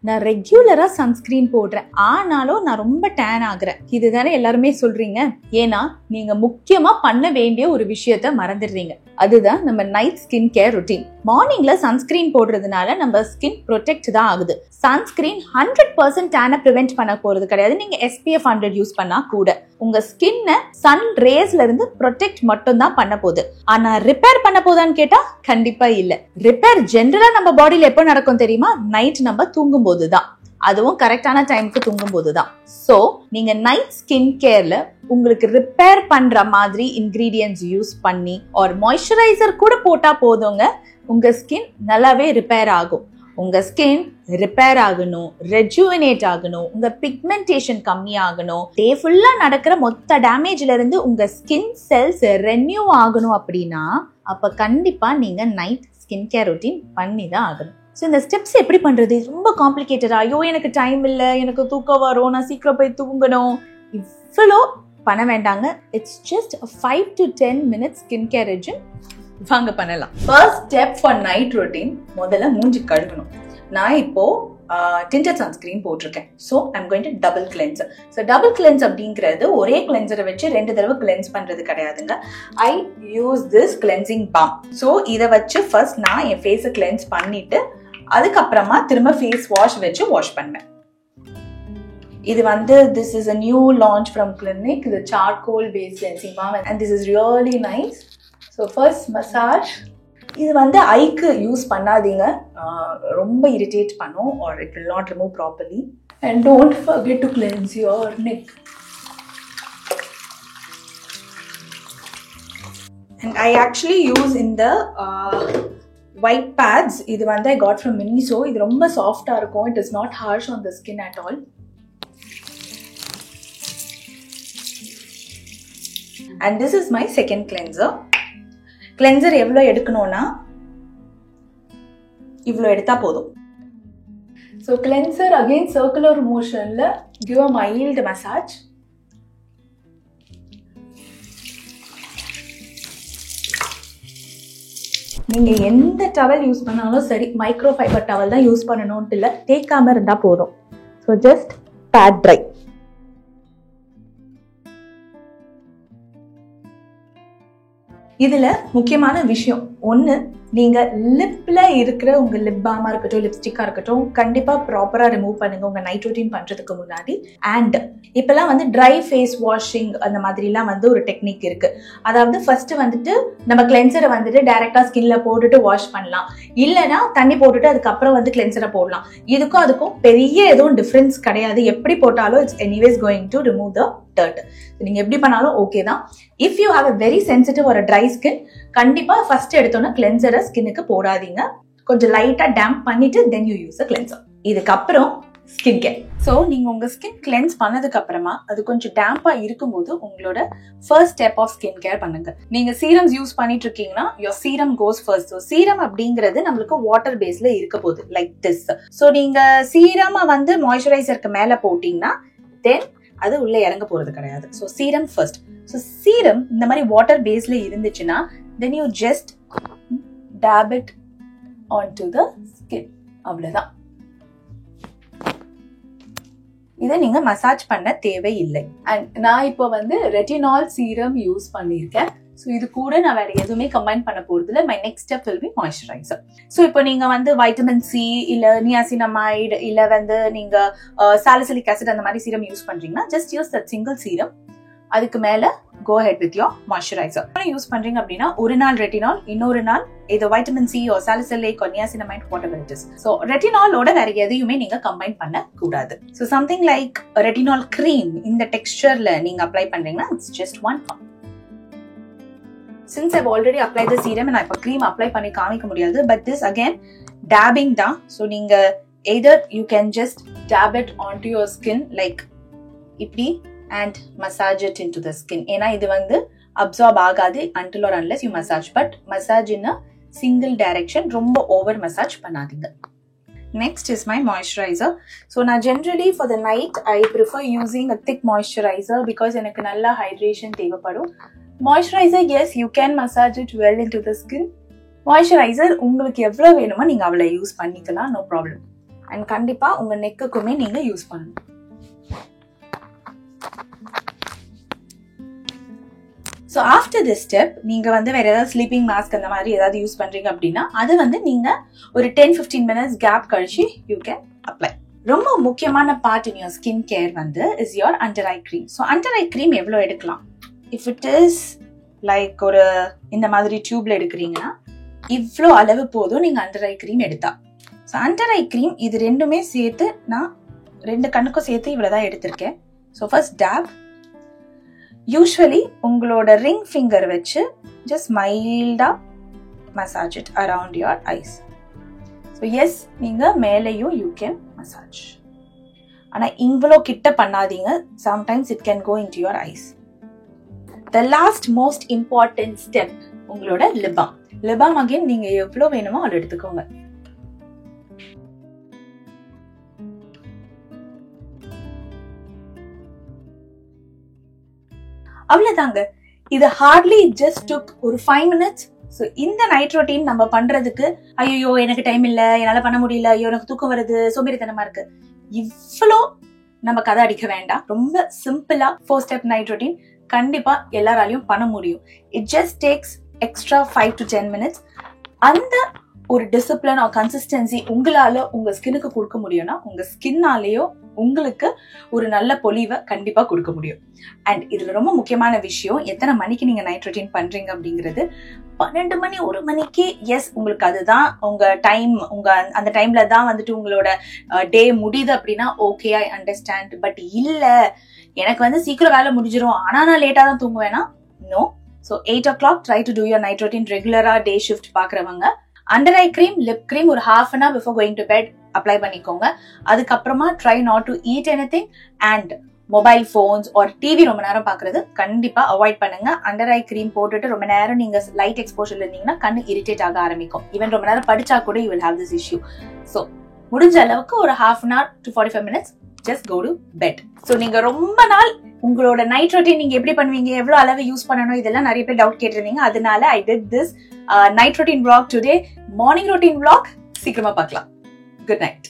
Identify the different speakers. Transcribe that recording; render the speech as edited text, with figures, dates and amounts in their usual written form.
Speaker 1: நான் ரெகுலரா சன்ஸ்கிரீன் போடுறேன், ஆனாலும் நான் ரொம்ப டேன் ஆகுறேன். இதுதானே எல்லாருமே சொல்றீங்க. ஏன்னா நீங்க முக்கியமா பண்ண வேண்டிய ஒரு விஷயத்த மறந்துடுறீங்க. அதுதான் நம்ம நைட் ஸ்கின் கேர் ரொட்டீன். மார்னிங்ல சன்ஸ்கிரீன் போடுறதுனால நம்ம ஸ்கின் ப்ரொடெக்ட் தான் ஆகுது. சன்ஸ்கிரீன் 100% டேனை ப்ரிவென்ட் பண்ண போறது கிடையாது. நீங்க SPF 100 யூஸ் பண்ணா கூட உங்க ஸ்கின்ன சன் ரேஸ்ல இருந்து ப்ரொடெக்ட் மட்டும் தான் பண்ண போகுது. ஆனா ரிப்பேர் பண்ண போதான்னு கேட்டா கண்டிப்பா இல்ல. ரிப்பேர் ஜெனரலா நம்ம பாடியில எப்போ நடக்கும் தெரியுமா? நைட் நம்ம தூங்கும் போதுதான், அதுவும் கரெக்டான டைமுக்கு தூங்கும் போதுதான். சோ நீங்க நைட் ஸ்கின் கேர்ல உங்களுக்கு ரிப்பேர் பண்ற மாதிரி இன்கிரீடியன்ஸ் யூஸ் பண்ணி ஒரு மாய்ஸ்சரைசர் கூட போட்டா போதுங்க, உங்க ஸ்கின் நல்லாவே ரிப்பேர் ஆகும். உங்க ஸ்கின் ரிப்பேர் ஆகணும், ரெஜுவனேட் ஆகணும், உங்க பிக்மெண்டேஷன் கம்மி ஆகணும், டே ஃபுல்லா நடக்கிற மொத்த டேமேஜ்ல இருந்து உங்க ஸ்கின் செல்ஸ் ரெனியூ ஆகணும் அப்படின்னா அப்ப கண்டிப்பா நீங்க நைட் ஸ்கின் கேர் ரொட்டீன் பண்ணி தான் ஆகணும். ஸோ இந்த ஸ்டெப்ஸ் எப்படி பண்றது? ரொம்ப காம்ப்ளிகேட்டடா, ஐயோ எனக்கு டைம் இல்லை, எனக்கு தூக்கம் வரும், நான் சீக்கிரம் போய் தூங்கணும், இவ்வளோ பண்ண வேண்டாங்க. It's just 5 to 10 minutes skin care regime. வாங்க பண்ணலாம். First step for night routine, முதல்ல மூஞ்சி கழுவணும். நான் இப்போ டிண்டட் சன்ஸ்கிரீன் போட்டிருக்கேன். So I'm going to double cleanser. So double cleanse அப்படிங்கிறது ஒரே கிளென்சரை வச்சு 2 தடவை கிளென்ஸ் பண்றது கிடையாதுங்க. I use this cleansing balm. So இதை வச்சு ஃபர்ஸ்ட் நான் என் ஃபேஸை கிளென்ஸ் பண்ணிட்டு அதுக்கப்புறமா திரும்ப ஃபேஸ் வாஷ் வச்சு வாஷ் பண்ணுவேன். இது வந்து this is a new launch from Clinique, the charcoal based cleansing balm, and this is really nice. So first massage. இது வந்து ஐக்கு யூஸ் பண்ணாதீங்க, ரொம்ப இரிட்டேட் பண்ணும் or it will not remove properly. And don't forget to cleanse your neck. And I actually use in the white pads. இது வந்து I got from Miniso. இது ரொம்ப சாஃப்டா இருக்கும். It is not harsh on the skin at all. And this is my second cleanser. Cleanser எவ்வளோ எடுக்கணும்னா இவ்வளோ எடுத்தா போதும். So cleanser again circular motionல give a mild massage. நீங்க எந்த டவல் யூஸ் பண்ணாலும் சரி, மைக்ரோ ஃபைபர் டவல் தான் யூஸ் பண்ணணும்ட்டு இல்லை, தேய்க்காம இருந்தா போதும். So just pat dry. இதுல முக்கியமான விஷயம் ஒண்ணு, நீங்க லிப்ல இருக்கிற உங்க லிப் பாமா இருக்கட்டும், லிப்ஸ்டிக்கா இருக்கட்டும், கண்டிப்பா ப்ராப்பரா ரிமூவ் பண்ணுங்க உங்க நைட் ரொட்டீன் பண்றதுக்கு முன்னாடி. அண்ட் இப்பெல்லாம் வந்து ட்ரை ஃபேஸ் வாஷிங் அந்த மாதிரி எல்லாம் வந்து ஒரு டெக்னிக் இருக்கு. அதாவது ஃபர்ஸ்ட் வந்துட்டு நம்ம கிளென்சரை வந்துட்டு டைரக்டா ஸ்கின்ல போட்டுட்டு வாஷ் பண்ணலாம், இல்லைன்னா தண்ணி போட்டுட்டு அதுக்கப்புறம் வந்து கிளென்சரை போடலாம். இதுக்கும் அதுக்கும் பெரிய எதுவும் டிஃபரன்ஸ் கிடையாது. எப்படி போட்டாலும் it's anyways going to remove the dirt. நீங்க எப்படி பண்ணாலும் ஓகே தான். If you have a very sensitive or a dry skin, கண்டிப்பா ஃபர்ஸ்ட் எடுத்தோன்னா கிளென்சரை ஸ்கின்னுக்கு போடாதீங்க. கொஞ்சம் லைட்டா டேம்ப் பண்ணிட்டு then you use a cleanser. இதுக்கப்புறம் ஸ்கின் கேர். ஸோ நீங்க உங்க ஸ்கின் கிளென்ஸ் பண்ணதுக்கு அப்புறமா அது கொஞ்சம் டேம்பா இருக்கும்போது உங்களோட first step of skin care பண்ணுங்க. நீங்க சீரம்ஸ் யூஸ் பண்ணிட்டு இருக்கீங்கன்னா your serum goes first. So serum அப்படிங்கிறது நம்மளுக்கு வாட்டர் பேஸ்ல இருக்க போகுது லைக் திஸ். ஸோ நீங்க சீரமா வந்து மாய்ஸ்சரைசருக்கு மேல போட்டீங்கன்னா தென் அது உள்ள இறங்க போறது கிடையாது. So serum first. So serum இந்த மாதிரி வாட்டர் பேஸ்ல இருந்துச்சுன்னா then you just dab it onto the skin. அவ்வளவுதான். இதை நீங்க மசாஜ் பண்ண தேவையில்லை. அண்ட் நான் இப்போ வந்து ரெட்டினால் சீரம் யூஸ் பண்ணியிருக்கேன். ஸோ இது கூட நான் வேற எதுவுமே கம்பைன் பண்ண போறது இல்லை. My next step will be moisturiser. So இப்போ நீங்க வந்து வைட்டமின் சி இல்ல நியாசினமைடு இல்ல வந்து நீங்க சாலிசிலிக் ஆசிட் அந்த மாதிரி சீரம் யூஸ் பண்றீங்கன்னா just use that single serum. அதுக்கு மேல go ahead with your moisturizer. Use பண்றீங்க அப்படின்னா ஒரு நாள் ரெட்டினால், இன்னொரு நாள் இது vitamin C or salicylic or niacinamide whatever it is. So ரெட்டினாலோட வேற எதையுமே நீங்க கம்பைன் பண்ண கூடாது. So something like retinol cream இந்த டெக்ஸ்சர்ல நீங்க அப்ளை பண்றீங்கன்னா it's just one pump. Since I've already applied the serum and I have cream apply பண்ணி காமிக்க முடியாது, but this again dabbing தான். So நீங்க either you can just dab it onto your skin like இப்படி and massage it into the skin. ஏன்னா இது வந்து absorb ஆகாது until or unless you massage, but massage in a single direction. ரொம்ப over massage பண்ணாதீங்க. Next is my moisturizer. So na generally for the night I prefer using a thick moisturizer because எனக்கு நல்ல hydration தேவைப்படும். Moisturizer, yes, you can massage it well into the skin. Moisturizer உங்களுக்கு எவ்வளவு வேணுமோ நீங்க அவளை use பண்ணிக்கலாம், no problem. அண்ட் கண்டிப்பா உங்க நெக்குக்குமே நீங்க யூஸ் பண்ணணும். ஸோ ஆஃப்டர் திஸ் ஸ்டெப் நீங்க வந்து வேற ஏதாவது ஸ்லீப்பிங் மாஸ்க் அந்த மாதிரி ஏதாவது யூஸ் பண்றீங்க அப்படின்னா அது வந்து நீங்க ஒரு 10-15 minutes கேப் கழிச்சு யூ கேன் அப்ளை. ரொம்ப முக்கியமான part in your skin care வந்து is your under eye cream. So under eye cream எவ்வளோ எடுக்கலாம்? இஃப் இட் இஸ் லைக் ஒரு இந்த மாதிரி டியூப்ல எடுக்கிறீங்கன்னா இவ்வளோ அளவு போதும் நீங்க அண்டர் ஐ க்ரீம் எடுத்தா. ஸோ அண்டர் ஐ க்ரீம் இது ரெண்டுமே சேர்த்து நான் 2 கண்ணுக்கும் சேர்த்து இவ்வளவுதான் எடுத்திருக்கேன். So first tap. யூஸ்வலி உங்களோட ரிங் ஃபிங்கர் வச்சு ஜஸ்ட் மைல்டா massage it around your eyes. So yes நீங்க மேலேயும் யூ கேன் மசாஜ். ஆனா இவ்வளோ கிட்ட பண்ணாதீங்க. Sometimes it can go into your eyes. The last most important step உங்களோட lip balm. Lip balm again நீங்க எவ்வளோ வேணுமோ அதை எடுத்துக்கோங்க. அவ்வளவுதாங்க. இது ஹார்ட்லி ஜஸ்ட் டுக் ஒரு 5 minutes. ஸோ இந்த நைட் ரொட்டீன் நம்ம பண்றதுக்கு ஐயோ எனக்கு டைம் இல்ல, என்னால பண்ண முடியல, ஐயோ எனக்கு தூக்கம் வருது, சோம்பேறித்தனமா இருக்கு, இவ்வளோ நம்ம கதை அடிக்க வேண்டாம். ரொம்ப சிம்பிளா 4 ஸ்டெப் நைட் ரொட்டீன் கண்டிப்பா எல்லாராலையும் பண்ண முடியும். It just takes extra 5 to 10 minutes. அந்த ஒரு டிசிப்ளின் ஆர் கன்சிஸ்டன்சி உங்களால உங்க ஸ்கின்னுக்கு கொடுக்க முடியும்னா உங்க ஸ்கின்னாலேயோ உங்களுக்கு ஒரு நல்ல பொலிவை கண்டிப்பா கொடுக்க முடியும். அண்ட் இதுல ரொம்ப முக்கியமான விஷயம், எத்தனை மணிக்கு நீங்க நைட் ரொட்டீன் பண்றீங்க அப்படிங்கிறது. 12 மணி 1 மணிக்கு எஸ் உங்களுக்கு அதுதான் உங்க டைம், உங்க அந்த டைம்ல தான் வந்துட்டு உங்களோட டே முடியுது அப்படின்னா ஓகே ஐ அண்டர்ஸ்டாண்ட். பட் இல்ல எனக்கு வந்து சீக்கிரம் வேலை முடிஞ்சிடும் ஆனா நான் லேட்டா தான் தூங்குவேனா, no. So 8 o'clock try to do your night routine. ரெகுலரா டே ஷிஃப்ட் பாக்குறவங்க under eye cream, lip cream ஒரு half an hour before going to bed apply பண்ணிக்கோங்க. அதுக்கப்புறமா try not to eat anything and mobile phones or TV ரொம்ப நேரம் பாக்குறது கண்டிப்பா avoid பண்ணுங்க. அண்டர் ஐ கிரீம் போட்டுட்டு ரொம்ப நேரம் நீங்க லைட் எக்ஸ்போஷர்ல இருந்தீங்கன்னா கண்ணு இரிட்டேட் ஆக ஆரம்பிக்கும். ஈவன் ரொம்ப நேரம் படிச்சா கூட you will have this issue. So முடிஞ்ச அளவுக்கு ஒரு half an hour to 45 minutes just go to bed. So நீங்க ரொம்ப நாள் உங்களோட நைட் ரொட்டீன் நீங்க எப்படி பண்ணுவீங்க, எவ்வளவு அளவு யூஸ் பண்ணணும், இதெல்லாம் நிறைய பேர் டவுட் கேட்டிருந்தீங்க. அதனால I did this night routine vlog today. Morning routine vlog சீக்கிரமா பார்க்கலாம். Good night.